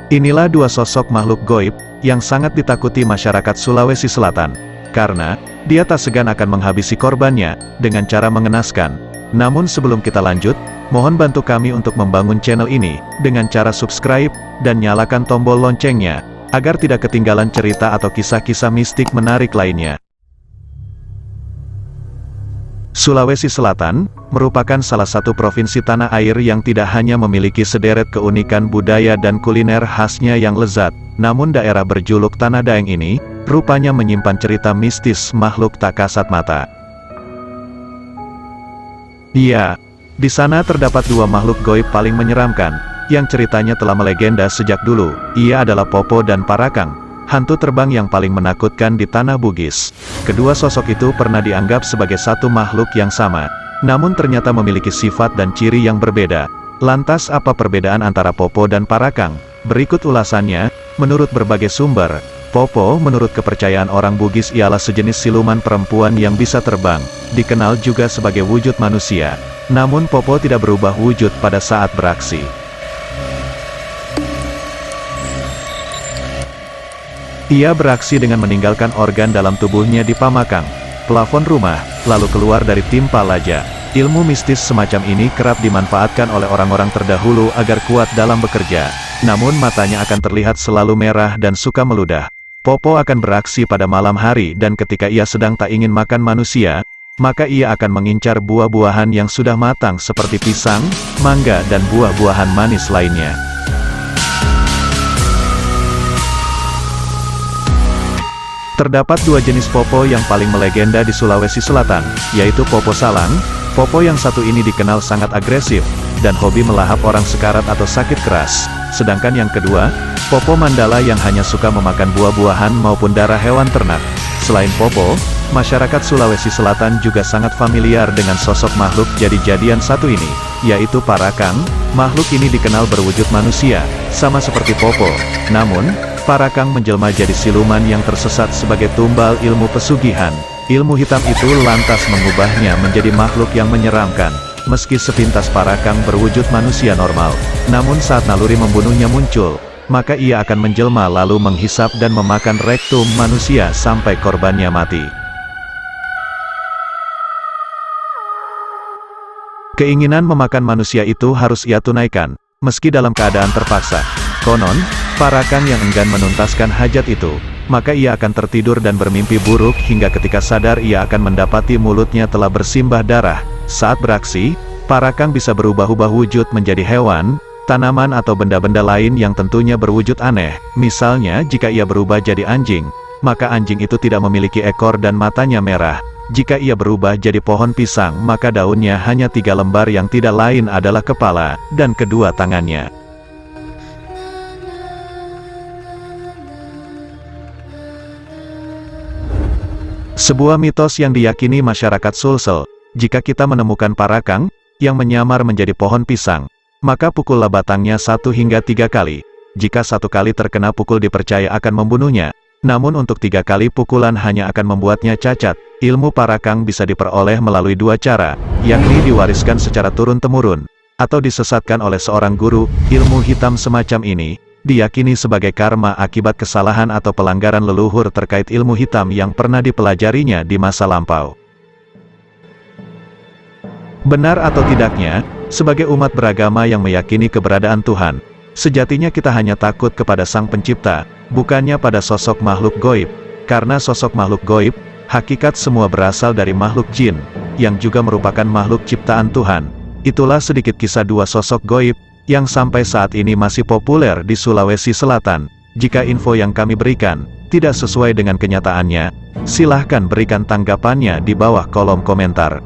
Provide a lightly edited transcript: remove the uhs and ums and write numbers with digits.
Inilah dua sosok makhluk goib yang sangat ditakuti masyarakat Sulawesi Selatan, karena dia tak segan akan menghabisi korbannya dengan cara mengenaskan. Namun sebelum kita lanjut, mohon bantu kami untuk membangun channel ini dengan cara subscribe dan nyalakan tombol loncengnya, agar tidak ketinggalan cerita atau kisah-kisah mistik menarik lainnya. Sulawesi Selatan merupakan salah satu provinsi tanah air yang tidak hanya memiliki sederet keunikan budaya dan kuliner khasnya yang lezat, namun daerah berjuluk Tanah Daeng ini rupanya menyimpan cerita mistis makhluk tak kasat mata. Iya, di sana terdapat dua makhluk goib paling menyeramkan, yang ceritanya telah melegenda sejak dulu. Ia adalah Popo dan Parakang, hantu terbang yang paling menakutkan di tanah Bugis. Kedua sosok itu pernah dianggap sebagai satu makhluk yang sama, namun ternyata memiliki sifat dan ciri yang berbeda. Lantas apa perbedaan antara Popo dan Parakang? Berikut ulasannya. Menurut berbagai sumber, Popo menurut kepercayaan orang Bugis ialah sejenis siluman perempuan yang bisa terbang, dikenal juga sebagai wujud manusia. Namun Popo tidak berubah wujud pada saat beraksi. Ia beraksi dengan meninggalkan organ dalam tubuhnya di pamakang, plafon rumah, lalu keluar dari timpa laja. Ilmu mistis semacam ini kerap dimanfaatkan oleh orang-orang terdahulu agar kuat dalam bekerja. Namun matanya akan terlihat selalu merah dan suka meludah. Popo akan beraksi pada malam hari dan ketika ia sedang tak ingin makan manusia, maka ia akan mengincar buah-buahan yang sudah matang seperti pisang, mangga dan buah-buahan manis lainnya. Terdapat dua jenis Popo yang paling melegenda di Sulawesi Selatan, yaitu Popo Salang. Popo yang satu ini dikenal sangat agresif, dan hobi melahap orang sekarat atau sakit keras. Sedangkan yang kedua, Popo Mandala yang hanya suka memakan buah-buahan maupun darah hewan ternak. Selain Popo, masyarakat Sulawesi Selatan juga sangat familiar dengan sosok makhluk jadi-jadian satu ini, yaitu Parakang. Makhluk ini dikenal berwujud manusia, sama seperti Popo. Namun, Parakang menjelma jadi siluman yang tersesat sebagai tumbal ilmu pesugihan. Ilmu hitam itu lantas mengubahnya menjadi makhluk yang menyeramkan. Meski sepintas Parakang berwujud manusia normal, namun saat naluri membunuhnya muncul, maka ia akan menjelma lalu menghisap dan memakan rektum manusia sampai korbannya mati. Keinginan memakan manusia itu harus ia tunaikan, meski dalam keadaan terpaksa. Konon, Parakang yang enggan menuntaskan hajat itu, maka ia akan tertidur dan bermimpi buruk hingga ketika sadar ia akan mendapati mulutnya telah bersimbah darah. Saat beraksi, Parakang bisa berubah-ubah wujud menjadi hewan, tanaman atau benda-benda lain yang tentunya berwujud aneh. Misalnya jika ia berubah jadi anjing, maka anjing itu tidak memiliki ekor dan matanya merah. Jika ia berubah jadi pohon pisang, maka daunnya hanya 3 lembar yang tidak lain adalah kepala dan kedua tangannya. Sebuah mitos yang diyakini masyarakat Sulsel, jika kita menemukan Parakang yang menyamar menjadi pohon pisang, maka pukullah batangnya 1 hingga 3 kali. Jika 1 kali terkena pukul dipercaya akan membunuhnya, namun untuk 3 kali pukulan hanya akan membuatnya cacat. Ilmu Parakang bisa diperoleh melalui 2 cara, yakni diwariskan secara turun-temurun, atau disesatkan oleh seorang guru. Ilmu hitam semacam ini diyakini sebagai karma akibat kesalahan atau pelanggaran leluhur terkait ilmu hitam yang pernah dipelajarinya di masa lampau. Benar atau tidaknya, sebagai umat beragama yang meyakini keberadaan Tuhan, sejatinya kita hanya takut kepada Sang Pencipta, bukannya pada sosok makhluk goib. Karena sosok makhluk goib, hakikat semua berasal dari makhluk jin, yang juga merupakan makhluk ciptaan Tuhan. Itulah sedikit kisah dua sosok goib yang sampai saat ini masih populer di Sulawesi Selatan. Jika info yang kami berikan tidak sesuai dengan kenyataannya, silahkan berikan tanggapannya di bawah kolom komentar.